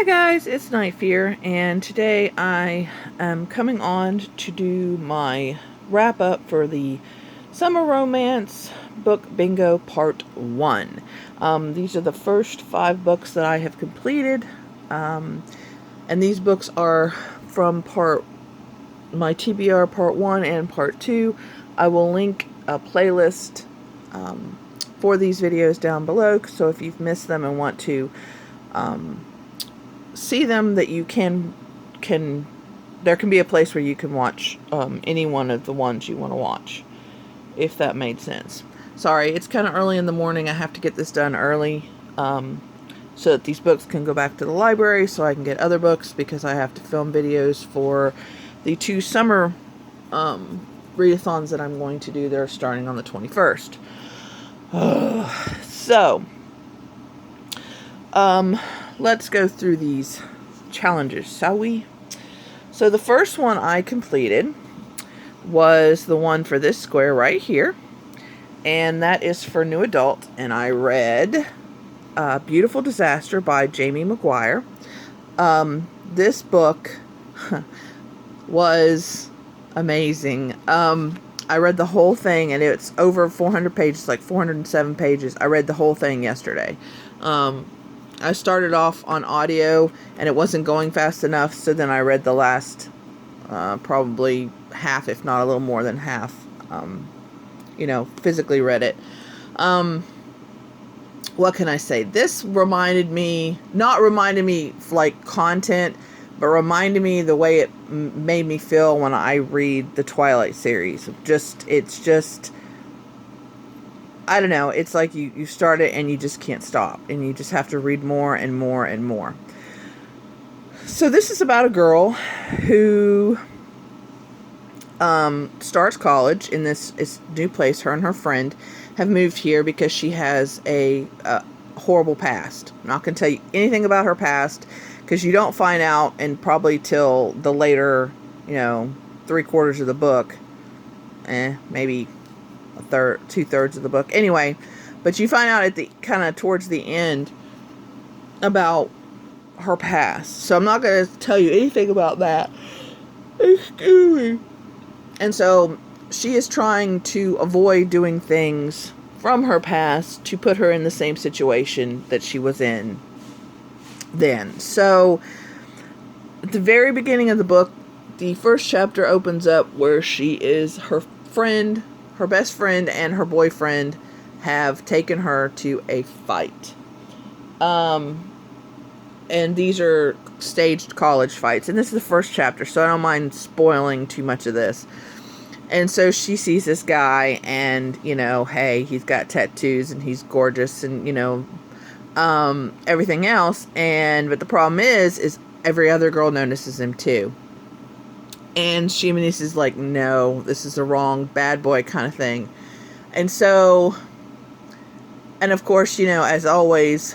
Hi guys, it's Night Fear, and today I am coming on to do my wrap up for the Summer Romance Book Bingo Part 1. These are the first 5 books that I have completed, and these books are from my TBR Part 1 and Part 2. I will link a playlist for these videos down below, so if you've missed them and want to see them, that you can there can be a place where you can watch any one of the ones you want to watch, if that made sense. Sorry, it's kind of early in the morning. I have to get this done early so that these books can go back to the library so I can get other books, because I have to film videos for the 2 summer readathons that I'm going to do. They're starting on the 21st. So let's go through these challenges, shall we? So the first one I completed was the one for this square right here, and that is for new adult, and I read Beautiful Disaster by Jamie McGuire. This book was amazing. I read the whole thing, and it's over 400 pages, like 407 pages. I read the whole thing yesterday. I started off on audio, and it wasn't going fast enough, so then I read the last probably half, if not a little more than half. Physically read it. What can I say? This not reminded me like content, but reminded me the way it made me feel when I read the Twilight series. It's just, I don't know, it's like you start it and you just can't stop, and you just have to read more and more and more. So this is about a girl who starts college in this new place. Her and her friend have moved here because she has a horrible past. I'm not going to tell you anything about her past, because you don't find out, and probably till the later, 3/4 of the book, maybe a third, 2/3 of the book. Anyway, but you find out at the kind of towards the end about her past. So I'm not going to tell you anything about that. Excuse me. And so she is trying to avoid doing things from her past to put her in the same situation that she was in then. So at the very beginning of the book, the first chapter opens up where her best friend and her boyfriend have taken her to a fight. And these are staged college fights. And this is the first chapter, so I don't mind spoiling too much of this. And so she sees this guy, and, hey, he's got tattoos, and he's gorgeous, and, everything else. But the problem is every other girl notices him too. And Shimonese is like, no, this is the wrong bad boy kind of thing. And so, and of course, as always,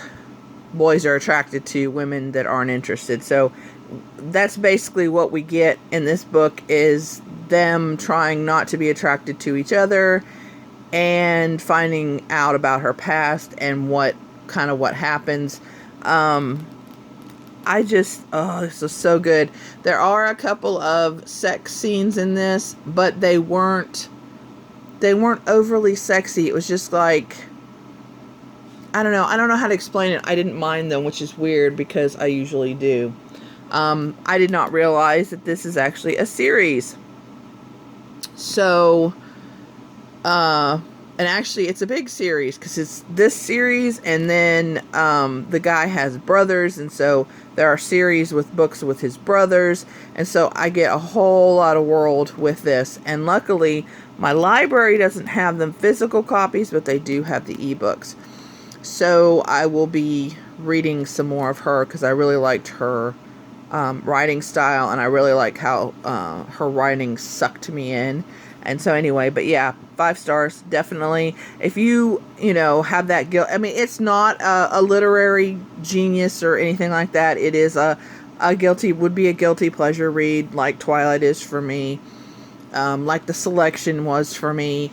boys are attracted to women that aren't interested. So that's basically what we get in this book, is them trying not to be attracted to each other and finding out about her past and what happens. This was so good. There are a couple of sex scenes in this, but they weren't overly sexy. It was just like, I don't know how to explain it. I didn't mind them, which is weird because I usually do. I did not realize that this is actually a series. So, and actually it's a big series, because it's this series, and then the guy has brothers, and so there are series with books with his brothers, and so I get a whole lot of world with this. And luckily my library doesn't have them physical copies, but they do have the ebooks. So I will be reading some more of her, because I really liked her writing style, and I really like how her writing sucked me in. And so anyway, but yeah, 5 stars, definitely. If you have that guilt, I mean, it's not a literary genius or anything like that. It is would be a guilty pleasure read, like Twilight is for me, like The Selection was for me.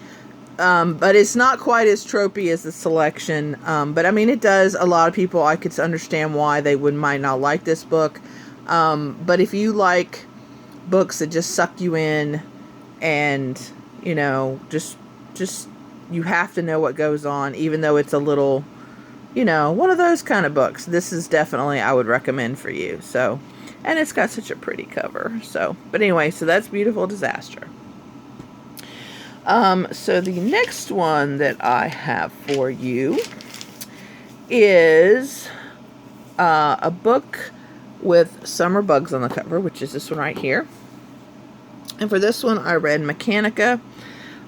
But it's not quite as tropey as the selection. But I mean, it does. A lot of people, I could understand why they might not like this book. But if you like books that just suck you in, and just you have to know what goes on, even though it's a little, one of those kind of books. This is definitely, I would recommend for you. So, and it's got such a pretty cover. So, but anyway, so that's Beautiful Disaster. So the next one that I have for you is a book with summer bugs on the cover, which is this one right here. And for this one, I read Mechanica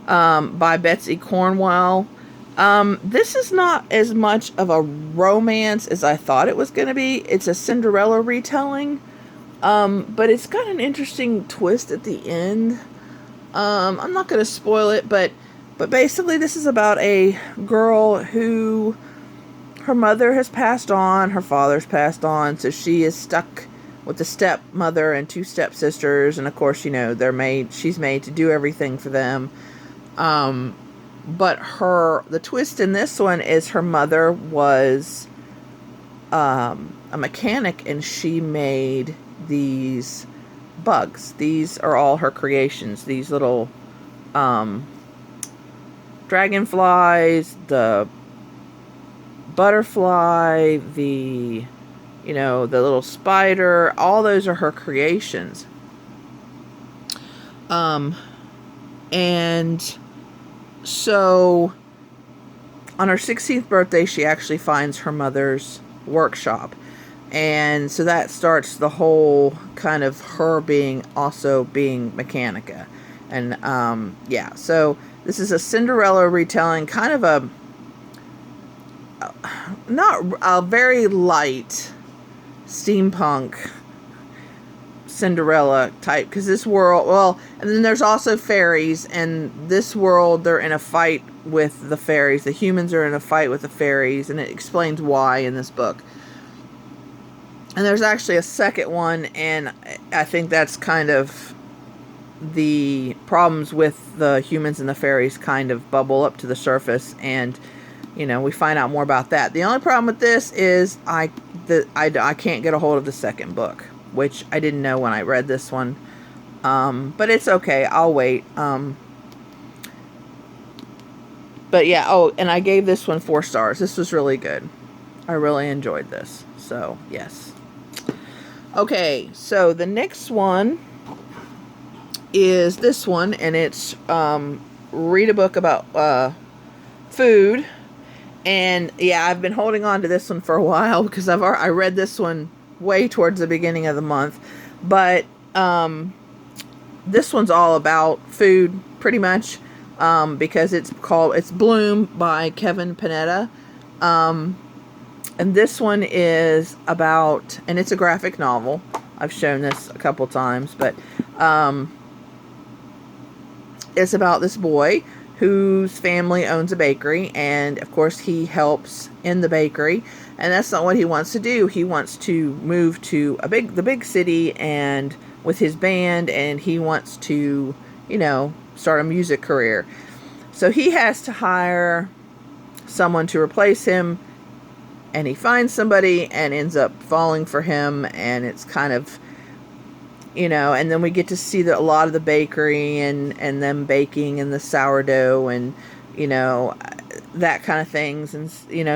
by Betsy Cornwell. This is not as much of a romance as I thought it was going to be. It's a Cinderella retelling, but it's got an interesting twist at the end. I'm not going to spoil it, but basically this is about a girl who, her mother has passed on, her father's passed on, so she is stuck with the stepmother and two stepsisters, and of course, she's made to do everything for them. But the twist in this one is her mother was a mechanic, and she made these bugs. These are all her creations. These little dragonflies, the butterfly, the little spider, all those are her creations. And so on her 16th birthday, she actually finds her mother's workshop. And so that starts the whole kind of her being Mechanica. And so this is a Cinderella retelling, kind of not a very light steampunk Cinderella type, because this world, and then there's also fairies, and this world, they're in a fight with the fairies. The humans are in a fight with the fairies, and it explains why in this book. And there's actually a second one, and I think that's kind of the problems with the humans and the fairies kind of bubble up to the surface, and we find out more about that. The only problem with this is I can't get a hold of the second book, which I didn't know when I read this one. But it's okay. I'll wait. But yeah, and I gave this one 4 stars. This was really good. I really enjoyed this. So, yes. Okay, so the next one is this one, and it's read a book about food. And yeah, I've been holding on to this one for a while because I read this one way towards the beginning of the month. But this one's all about food, pretty much, because it's Bloom by Kevin Panetta. And this one is about, and it's a graphic novel. I've shown this a couple times, but it's about this boy whose family owns a bakery, and of course he helps in the bakery, and that's not what he wants to do. He wants to move to the big city and with his band, and he wants to, start a music career. So he has to hire someone to replace him, and he finds somebody and ends up falling for him, and it's kind of, and then we get to see a lot of the bakery and them baking and the sourdough and, that kind of things, and,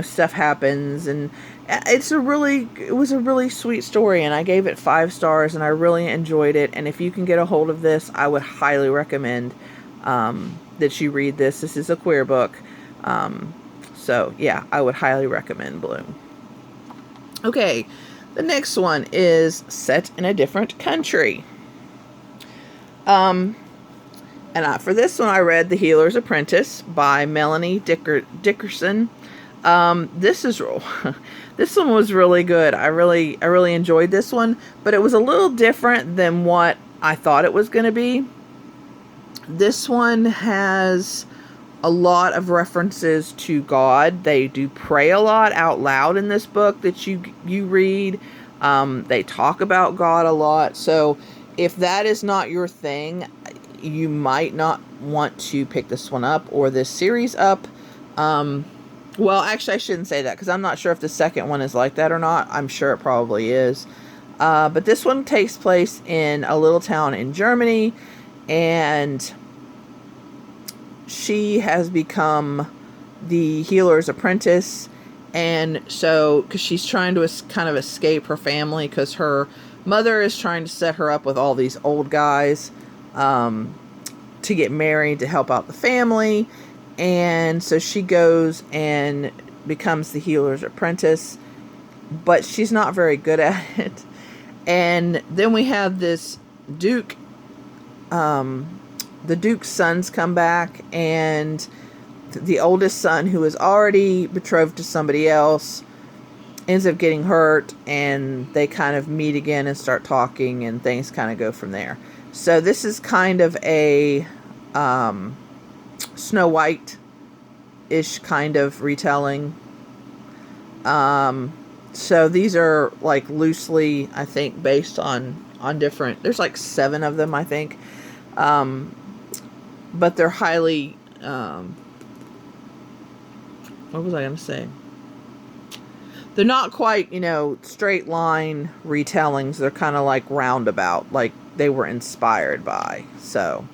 stuff happens, and it was a really sweet story, and I gave it 5 stars, and I really enjoyed it. And if you can get a hold of this, I would highly recommend that you read this. This is a queer book. So yeah, I would highly recommend Bloom. Okay, the next one is Set in a Different Country. For this one, I read The Healer's Apprentice by Melanie Dickerson. This one was really good. I really enjoyed this one, but it was a little different than what I thought it was going to be. This one has a lot of references to God. They do pray a lot out loud in this book that you read. They talk about God a lot. So if that is not your thing, you might not want to pick this one up or this series up. Well, actually, I shouldn't say that, because I'm not sure if the second one is like that or not. I'm sure it probably is. But this one takes place in a little town in Germany, and she has become the healer's apprentice. And so, because she's trying to kind of escape her family, because her mother is trying to set her up with all these old guys to get married to help out the family. And so she goes and becomes the healer's apprentice, but she's not very good at it. And then we have this Duke, the Duke's sons come back, and the oldest son, who is already betrothed to somebody else, ends up getting hurt, and they kind of meet again and start talking, and things kind of go from there. So this is kind of a Snow White-ish kind of retelling. So these are like loosely, I think, based on different, there's like 7 of them, I think. But they're highly, what was I going to say? They're not quite, straight line retellings. They're kind of like roundabout, like they were inspired by. So,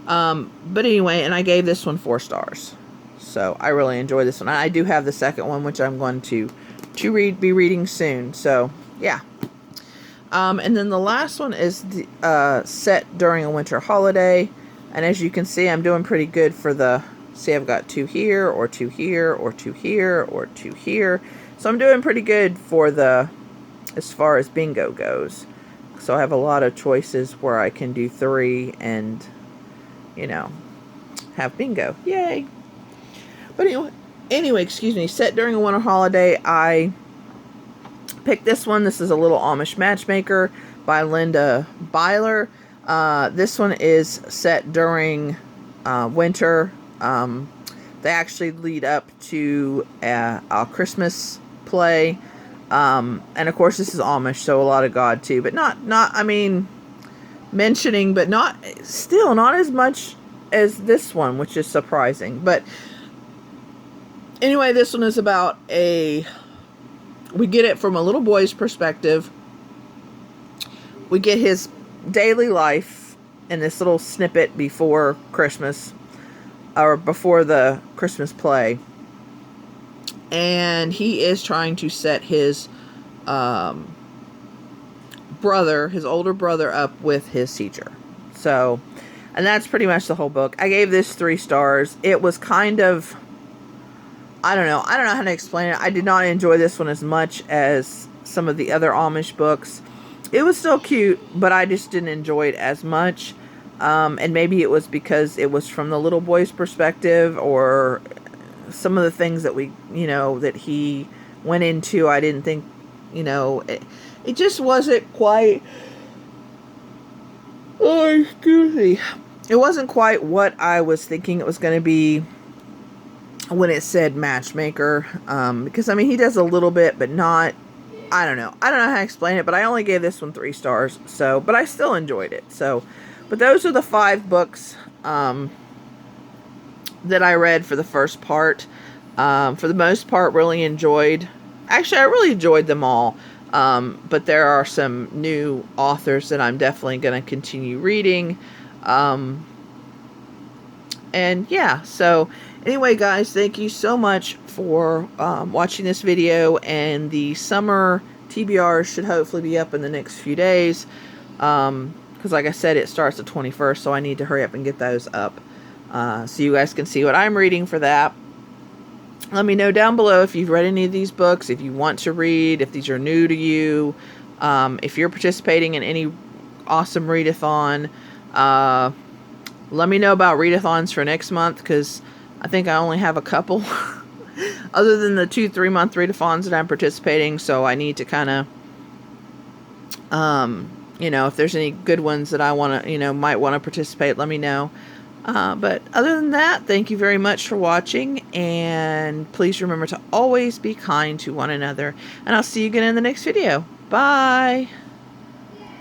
but anyway, and I gave this one 4 stars. So I really enjoyed this one. I do have the second one, which I'm going to be reading soon. So yeah. And then the last one is set during a winter holiday. And as you can see, I'm doing pretty good for the, see, I've got 2 here, or 2 here, or 2 here, or 2 here. So I'm doing pretty good for the, as far as bingo goes. So I have a lot of choices where I can do 3 and, have bingo. Yay. But anyway, excuse me, set during a winter holiday, I picked this one. This is A Little Amish Matchmaker by Linda Byler. This one is set during winter. They actually lead up to a Christmas play. And of course this is Amish, so a lot of God too. But not I mean, mentioning, but not as much as this one, which is surprising. But anyway, this one is about we get it from a little boy's perspective. We get his daily life in this little snippet before Christmas, or before the Christmas play. And he is trying to set his brother, his older brother, up with his teacher. So, and that's pretty much the whole book. I gave this 3 stars. It was kind of, I don't know how to explain it. I did not enjoy this one as much as some of the other Amish books. It was still cute, but I just didn't enjoy it as much. And maybe it was because it was from the little boy's perspective, or some of the things that that he went into, I didn't think, it just wasn't quite, oh, excuse me. It wasn't quite what I was thinking it was going to be when it said matchmaker. Because, I mean, he does a little bit, but not, I don't know how to explain it, but I only gave this one 3 stars. So, but I still enjoyed it. So, but those are the 5 books, that I read for the first part. For the most part, really enjoyed. Actually, I really enjoyed them all. But there are some new authors that I'm definitely going to continue reading. And yeah, so anyway, guys, thank you so much for watching this video. And the summer TBR should hopefully be up in the next few days. Because like I said, it starts the 21st, so I need to hurry up and get those up. So you guys can see what I'm reading for that. Let me know down below if you've read any of these books, if you want to read, if these are new to you, if you're participating in any awesome readathon. Let me know about readathons for next month, because I think I only have a couple other than the 2-3 month readathons that I'm participating. So I need to kind of, if there's any good ones that I want to, might want to participate, let me know. But other than that, thank you very much for watching, and please remember to always be kind to one another, and I'll see you again in the next video. Bye!